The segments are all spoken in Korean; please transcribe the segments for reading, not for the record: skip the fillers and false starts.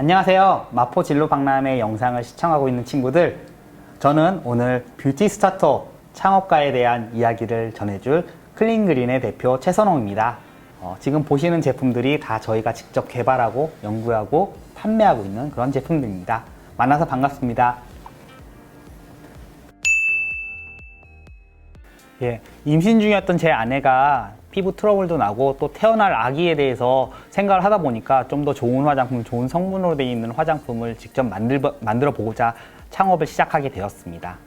안녕하세요. 마포 진로 박람회 영상을 시청하고 있는 친구들, 저는 오늘 뷰티 스타터 창업가에 대한 이야기를 전해줄 클린그린의 대표 최선홍입니다. 지금 보시는 제품들이 다 저희가 직접 개발하고 연구하고 판매하고 있는 그런 제품들입니다. 만나서 반갑습니다. 임신 중이었던 제 아내가 피부 트러블도 나고 또 태어날 아기에 대해서 생각을 하다 보니까 좀 더 좋은 화장품, 좋은 성분으로 되어 있는 화장품을 직접 만들어 보고자 창업을 시작하게 되었습니다.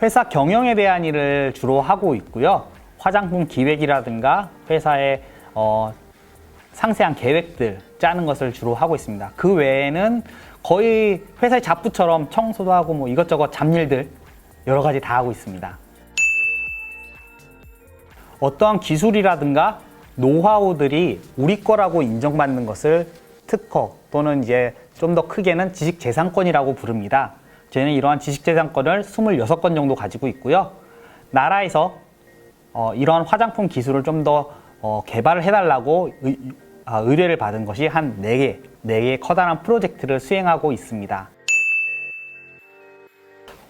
회사 경영에 대한 일을 주로 하고 있고요. 화장품 기획이라든가 회사의 상세한 계획들 짜는 것을 주로 하고 있습니다. 그 외에는 거의 회사의 잡부처럼 청소도 하고 뭐 이것저것 잡일들 여러 가지 다 하고 있습니다. 어떠한 기술이라든가 노하우들이 우리 거라고 인정받는 것을 특허 또는 이제 좀 더 크게는 지식재산권이라고 부릅니다. 저희는 이러한 지식재산권을 26건 정도 가지고 있고요. 나라에서 이러한 화장품 기술을 좀 더 개발을 해달라고 의뢰를 받은 것이 한 4개의 커다란 프로젝트를 수행하고 있습니다.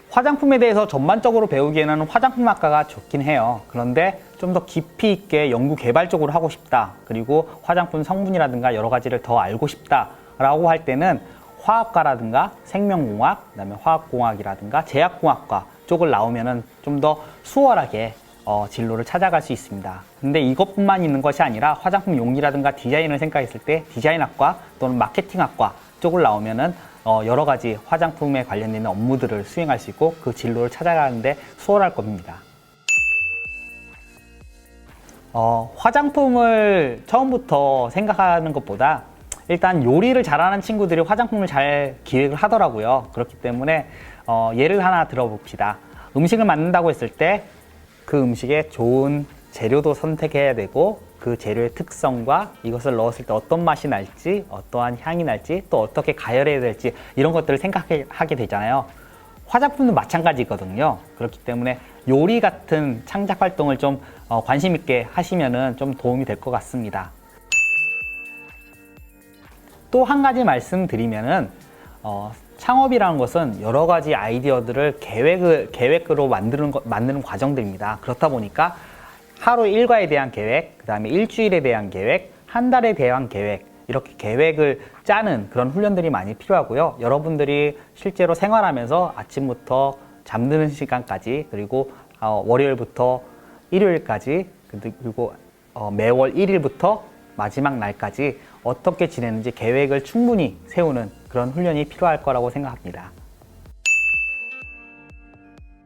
화장품에 대해서 전반적으로 배우기에는 화장품학과가 좋긴 해요. 그런데 좀 더 깊이 있게 연구 개발 쪽으로 하고 싶다. 그리고 화장품 성분이라든가 여러 가지를 더 알고 싶다 라고 할 때는 화학과라든가 생명공학, 그다음에 화학공학이라든가 제약공학과 쪽을 나오면은 좀 더 수월하게 진로를 찾아갈 수 있습니다. 근데 이것뿐만 있는 것이 아니라 화장품 용기라든가 디자인을 생각했을 때 디자인학과 또는 마케팅학과 쪽을 나오면은 여러 가지 화장품에 관련된 업무들을 수행할 수 있고 그 진로를 찾아가는데 수월할 겁니다. 화장품을 처음부터 생각하는 것보다 일단 요리를 잘하는 친구들이 화장품을 잘 기획을 하더라고요. 그렇기 때문에 예를 하나 들어봅시다. 음식을 만든다고 했을 때 그 음식에 좋은 재료도 선택해야 되고 그 재료의 특성과 이것을 넣었을 때 어떤 맛이 날지, 어떠한 향이 날지, 또 어떻게 가열해야 될지 이런 것들을 생각하게 되잖아요. 화장품도 마찬가지거든요. 그렇기 때문에 요리 같은 창작 활동을 좀 관심 있게 하시면은 좀 도움이 될 것 같습니다. 또 한 가지 말씀드리면은 창업이라는 것은 여러 가지 아이디어들을 계획으로 만드는 과정들입니다. 그렇다 보니까 하루 일과에 대한 계획, 그 다음에 일주일에 대한 계획, 한 달에 대한 계획, 이렇게 계획을 짜는 그런 훈련들이 많이 필요하고요. 여러분들이 실제로 생활하면서 아침부터 잠드는 시간까지, 그리고 월요일부터 일요일까지, 그리고 매월 1일부터 마지막 날까지 어떻게 지내는지 계획을 충분히 세우는 그런 훈련이 필요할 거라고 생각합니다.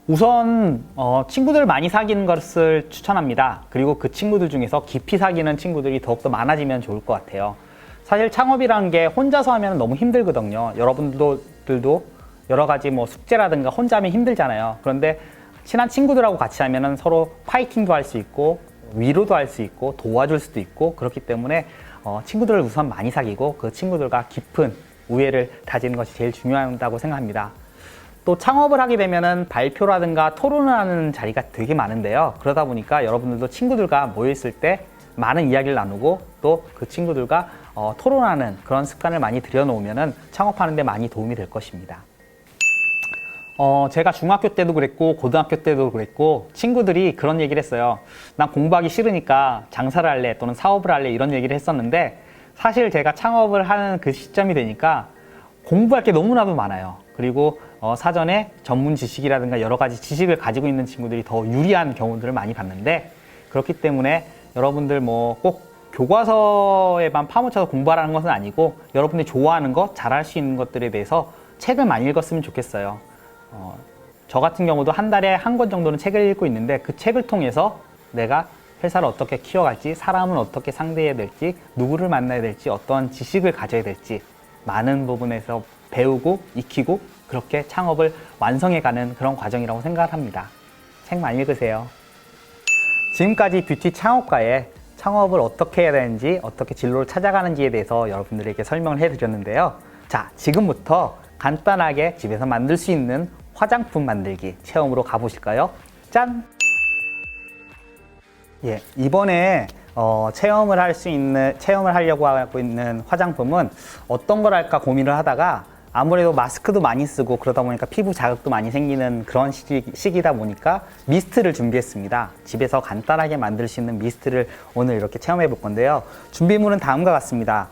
우선 친구들 많이 사귀는 것을 추천합니다. 그리고 그 친구들 중에서 깊이 사귀는 친구들이 더욱더 많아지면 좋을 것 같아요. 사실 창업이라는 게 혼자서 하면 너무 힘들거든요. 여러분들도 여러 가지 뭐 숙제라든가 혼자 하면 힘들잖아요. 그런데 친한 친구들하고 같이 하면 서로 파이팅도 할 수 있고 위로도 할 수 있고 도와줄 수도 있고 그렇기 때문에 친구들을 우선 많이 사귀고 그 친구들과 깊은 우애를 다지는 것이 제일 중요하다고 생각합니다. 또 창업을 하게 되면은 발표라든가 토론을 하는 자리가 되게 많은데요. 그러다 보니까 여러분들도 친구들과 모여있을 때 많은 이야기를 나누고 또 그 친구들과 토론하는 그런 습관을 많이 들여놓으면은 창업하는 데 많이 도움이 될 것입니다. 제가 중학교 때도 그랬고 고등학교 때도 그랬고 친구들이 그런 얘기를 했어요. 난 공부하기 싫으니까 장사를 할래 또는 사업을 할래 이런 얘기를 했었는데 사실 제가 창업을 하는 그 시점이 되니까 공부할 게 너무나도 많아요. 그리고 사전에 전문 지식이라든가 여러 가지 지식을 가지고 있는 친구들이 더 유리한 경우들을 많이 봤는데 그렇기 때문에 여러분들 뭐 꼭 교과서에만 파묻혀서 공부하라는 것은 아니고 여러분들이 좋아하는 것, 잘할 수 있는 것들에 대해서 책을 많이 읽었으면 좋겠어요. 저 같은 경우도 한 달에 한 권 정도는 책을 읽고 있는데 그 책을 통해서 내가 회사를 어떻게 키워갈지, 사람을 어떻게 상대해야 될지, 누구를 만나야 될지, 어떤 지식을 가져야 될지 많은 부분에서 배우고 익히고 그렇게 창업을 완성해가는 그런 과정이라고 생각을 합니다. 책 많이 읽으세요. 지금까지 뷰티 창업가의 창업을 어떻게 해야 되는지, 어떻게 진로를 찾아가는지에 대해서 여러분들에게 설명을 해드렸는데요. 자, 지금부터 간단하게 집에서 만들 수 있는 화장품 만들기 체험으로 가보실까요? 짠! 예, 이번에 체험을 하려고 하고 있는 화장품은 어떤 걸 할까 고민을 하다가 아무래도 마스크도 많이 쓰고 그러다 보니까 피부 자극도 많이 생기는 그런 시기다 보니까 미스트를 준비했습니다. 집에서 간단하게 만들 수 있는 미스트를 오늘 이렇게 체험해 볼 건데요. 준비물은 다음과 같습니다.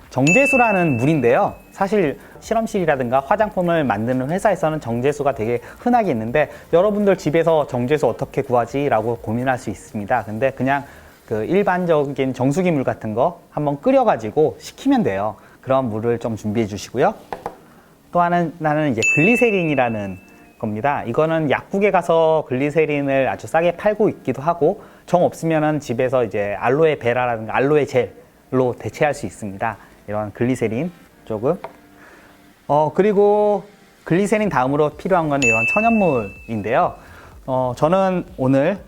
정제수라는 물인데요. 사실 실험실이라든가 화장품을 만드는 회사에서는 정제수가 되게 흔하게 있는데 여러분들 집에서 정제수 어떻게 구하지? 라고 고민할 수 있습니다. 근데 그냥 그 일반적인 정수기 물 같은 거 한번 끓여가지고 식히면 돼요. 그런 물을 좀 준비해 주시고요. 또 하나는 이제 글리세린이라는 겁니다. 이거는 약국에 가서 글리세린을 아주 싸게 팔고 있기도 하고 정 없으면은 집에서 이제 알로에 베라라든가 알로에 젤로 대체할 수 있습니다. 이런 글리세린 조금. 그리고 글리세린 다음으로 필요한 건 이런 천연물인데요. 저는 오늘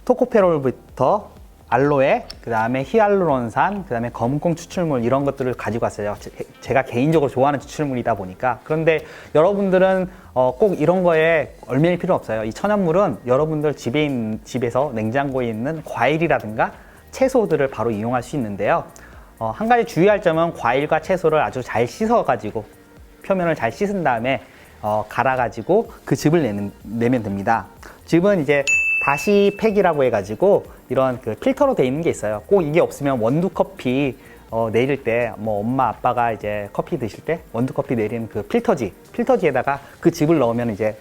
토코페롤부터 알로에, 그 다음에 히알루론산, 그 다음에 검은콩 추출물 이런 것들을 가지고 왔어요. 제가 개인적으로 좋아하는 추출물이다 보니까. 그런데 여러분들은 꼭 이런 거에 얽매일 필요 없어요. 이 천연물은 여러분들 집에서 냉장고에 있는 과일이라든가 채소들을 바로 이용할 수 있는데요. 한 가지 주의할 점은 과일과 채소를 아주 잘 씻어가지고 표면을 잘 씻은 다음에 갈아가지고 그 즙을 내면 됩니다. 즙은 이제 다시팩이라고 해가지고 이런 그 필터로 되어 있는 게 있어요. 꼭 이게 없으면 원두 커피 내릴 때 뭐 엄마 아빠가 이제 커피 드실 때 원두 커피 내리는 그 필터지에다가 그 즙을 넣으면 이제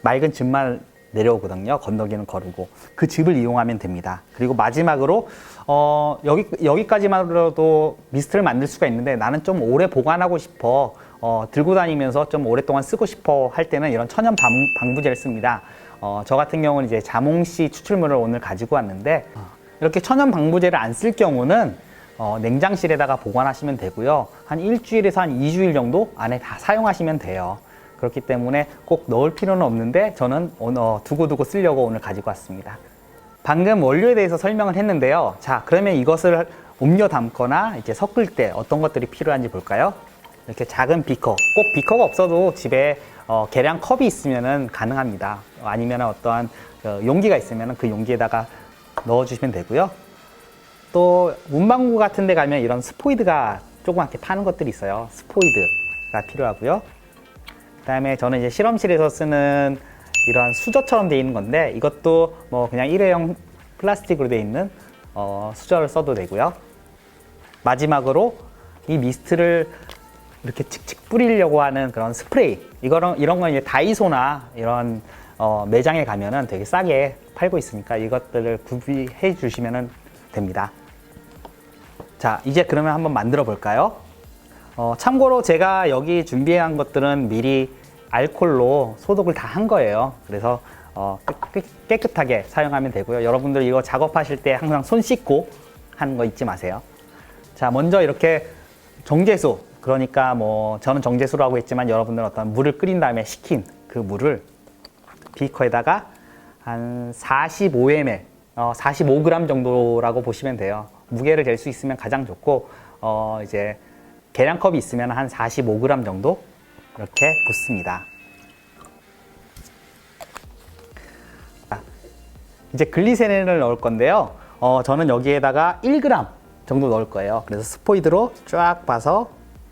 맑은 즙만 내려오거든요. 건더기는 거르고 그 즙을 이용하면 됩니다. 그리고 마지막으로 여기까지만으로도 미스트를 만들 수가 있는데 나는 좀 오래 보관하고 싶어 들고 다니면서 좀 오랫동안 쓰고 싶어 할 때는 이런 천연 방부제를 씁니다. 저 같은 경우는 이제 자몽씨 추출물을 오늘 가지고 왔는데 이렇게 천연 방부제를 안 쓸 경우는 냉장실에다가 보관하시면 되고요. 한 일주일에서 한 2주일 정도 안에 다 사용하시면 돼요. 그렇기 때문에 꼭 넣을 필요는 없는데 저는 두고두고 쓰려고 오늘 가지고 왔습니다. 방금 원료에 대해서 설명을 했는데요. 자, 그러면 이것을 옮겨 담거나 이제 섞을 때 어떤 것들이 필요한지 볼까요? 이렇게 작은 비커, 꼭 비커가 없어도 집에 계량 컵이 있으면 가능합니다. 아니면 어떠한 용기가 있으면 그 용기에다가 넣어주시면 되고요. 또 문방구 같은 데 가면 이런 스포이드가 조그맣게 파는 것들이 있어요. 스포이드가 필요하고요. 그 다음에 저는 이제 실험실에서 쓰는 이러한 수저처럼 되어 있는 건데 이것도 뭐 그냥 일회용 플라스틱으로 되어 있는 수저를 써도 되고요. 마지막으로 이 미스트를 이렇게 칙칙 뿌리려고 하는 그런 스프레이, 이런 건 이제 다이소나 이런 매장에 가면은 되게 싸게 팔고 있으니까 이것들을 구비해 주시면 됩니다. 자, 이제 그러면 한번 만들어 볼까요? 참고로 제가 여기 준비한 것들은 미리 알콜로 소독을 다 한 거예요. 그래서 깨끗하게 사용하면 되고요. 여러분들 이거 작업하실 때 항상 손 씻고 하는 거 잊지 마세요. 자, 먼저 이렇게 정제수, 그러니까 뭐 저는 정제수라고 했지만 여러분들은 어떤 물을 끓인 다음에 식힌 그 물을 비커에다가 한 45ml, 45g 정도라고 보시면 돼요. 무게를 잴 수 있으면 가장 좋고 이제 계량컵이 있으면 한 45g 정도 이렇게 붓습니다. 이제 글리세린을 넣을 건데요. 저는 여기에다가 1g 정도 넣을 거예요. 그래서 스포이드로 쫙 봐서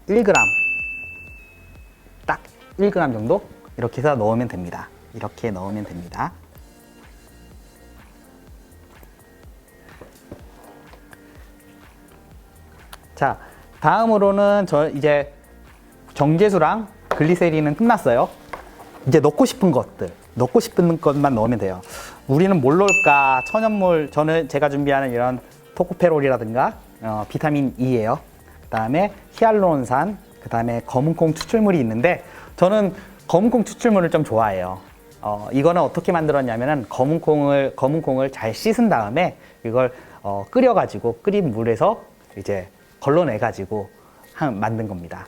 1g, 딱 1g 정도 이렇게 해서 넣으면 됩니다. 이렇게 넣으면 됩니다. 자, 다음으로는 이제 정제수랑 글리세린은 끝났어요. 이제 넣고 싶은 것만 넣으면 돼요. 우리는 뭘 넣을까? 천연물, 제가 준비하는 이런 토코페롤이라든가 비타민 E예요. 그 다음에 히알루론산, 그 다음에 검은콩 추출물이 있는데 저는 검은콩 추출물을 좀 좋아해요. 이거는 어떻게 만들었냐면은 검은콩을 잘 씻은 다음에 이걸 끓여가지고 끓인 물에서 이제 걸러내가지고 만든 겁니다.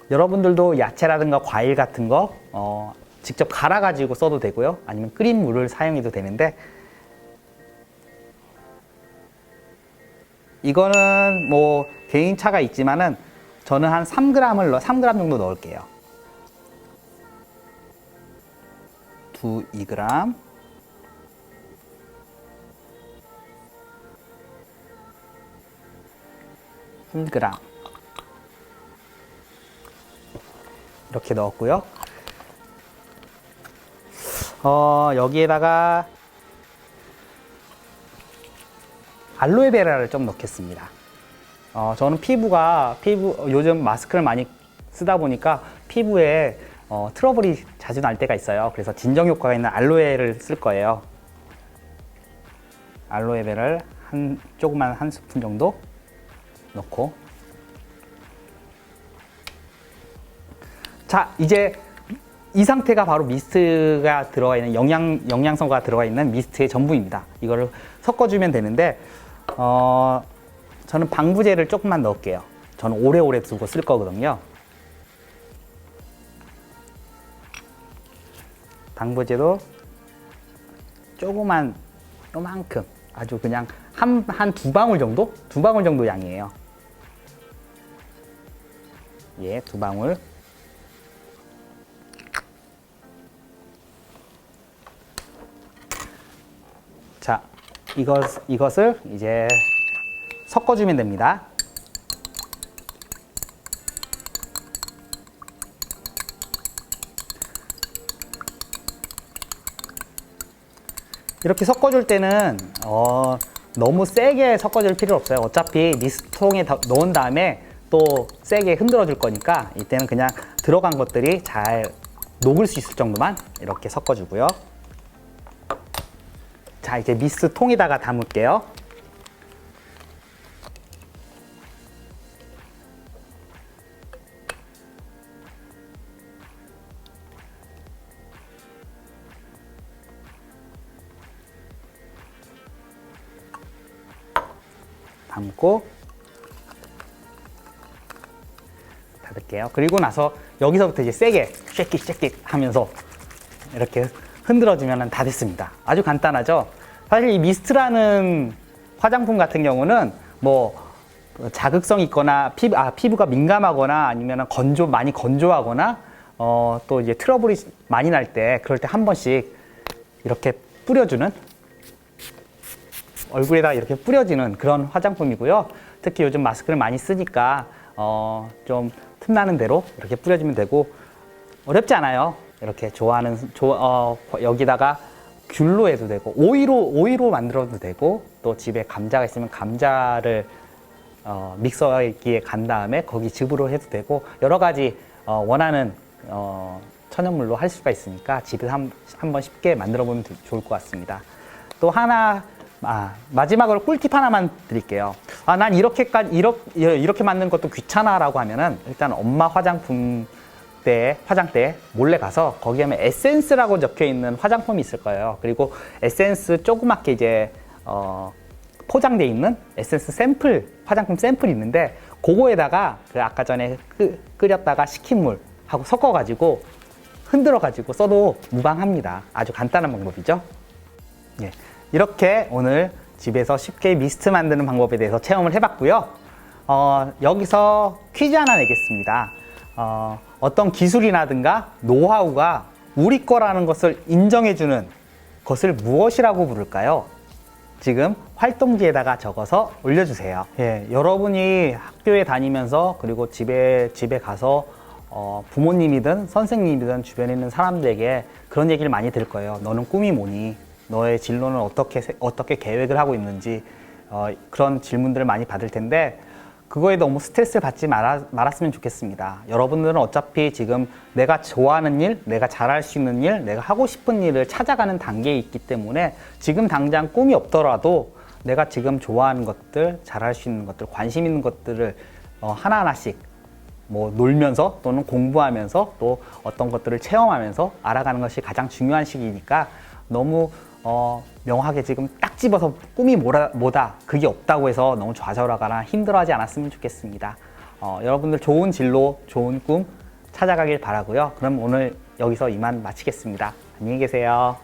여러분들도 야채라든가 과일 같은 거 직접 갈아가지고 써도 되고요. 아니면 끓인 물을 사용해도 되는데 이거는 뭐 개인 차가 있지만은 저는 한 3g 정도 넣을게요. 2g 1g 이렇게 넣었고요. 여기에다가 알로에베라를 좀 넣겠습니다. 저는 피부 요즘 마스크를 많이 쓰다 보니까 피부에 트러블이 자주 날 때가 있어요. 그래서 진정 효과가 있는 알로에를 쓸 거예요. 알로에베라를 조그만 한 스푼 정도 넣고, 자, 이제 이 상태가 바로 미스트가 들어가 있는 영양소가 들어가 있는 미스트의 전부입니다. 이거를 섞어주면 되는데, 저는 방부제를 조금만 넣을게요. 저는 오래오래 두고 쓸 거거든요. 방부제도 조그만 요만큼, 아주 그냥 한 두 방울 정도? 두 방울 정도 양이에요. 예, 두 방울. 자, 이것을 이제 섞어주면 됩니다. 이렇게 섞어줄 때는 너무 세게 섞어줄 필요 없어요. 어차피 미스통에 넣은 다음에 또 세게 흔들어 줄 거니까 이때는 그냥 들어간 것들이 잘 녹을 수 있을 정도만 이렇게 섞어주고요. 자, 이제 미스트 통에다가 담을게요. 담고 닫을게요. 그리고 나서 여기서부터 이제 세게 쉐킷 하면서 이렇게 흔들어주면 다 됐습니다. 아주 간단하죠? 사실 이 미스트라는 화장품 같은 경우는 뭐 자극성이 있거나 피부가 민감하거나 아니면 많이 건조하거나 또 이제 트러블이 많이 날 때 그럴 때 한 번씩 이렇게 뿌려주는, 얼굴에다 이렇게 뿌려지는 그런 화장품이고요. 특히 요즘 마스크를 많이 쓰니까 좀 틈나는 대로 이렇게 뿌려주면 되고, 어렵지 않아요. 이렇게 여기다가 귤로 해도 되고 오이로 만들어도 되고, 또 집에 감자가 있으면 감자를 믹서기에 간 다음에 거기 즙으로 해도 되고, 여러 가지 원하는 천연물로 할 수가 있으니까 집에서 한번 쉽게 만들어 보면 좋을 것 같습니다. 또 하나, 마지막으로 꿀팁 하나만 드릴게요. 난 이렇게 만드는 것도 귀찮아라고 하면은, 일단 엄마 화장대에 몰래 가서 거기 하면 에센스라고 적혀 있는 화장품이 있을 거예요. 그리고 에센스 조그맣게 이제 포장되어 있는 에센스 화장품 샘플이 있는데, 그거에다가 아까 전에 끓였다가 식힌 물하고 섞어가지고 흔들어가지고 써도 무방합니다. 아주 간단한 방법이죠. 예. 이렇게 오늘 집에서 쉽게 미스트 만드는 방법에 대해서 체험을 해봤고요. 여기서 퀴즈 하나 내겠습니다. 어떤 기술이라든가 노하우가 우리 거라는 것을 인정해주는 것을 무엇이라고 부를까요? 지금 활동지에다가 적어서 올려주세요. 예, 여러분이 학교에 다니면서 그리고 집에 가서 부모님이든 선생님이든 주변에 있는 사람들에게 그런 얘기를 많이 들을 거예요. 너는 꿈이 뭐니? 너의 진로는 어떻게 계획을 하고 있는지, 그런 질문들을 많이 받을 텐데, 그거에 너무 스트레스를 받지 말았으면 좋겠습니다. 여러분들은 어차피 지금 내가 좋아하는 일, 내가 잘할 수 있는 일, 내가 하고 싶은 일을 찾아가는 단계에 있기 때문에, 지금 당장 꿈이 없더라도 내가 지금 좋아하는 것들, 잘할 수 있는 것들, 관심 있는 것들을 하나하나씩 뭐 놀면서 또는 공부하면서 또 어떤 것들을 체험하면서 알아가는 것이 가장 중요한 시기니까, 너무 명확하게 지금 딱 집어서 꿈이 뭐다, 그게 없다고 해서 너무 좌절하거나 힘들어하지 않았으면 좋겠습니다. 여러분들 좋은 진로, 좋은 꿈 찾아가길 바라고요. 그럼 오늘 여기서 이만 마치겠습니다. 안녕히 계세요.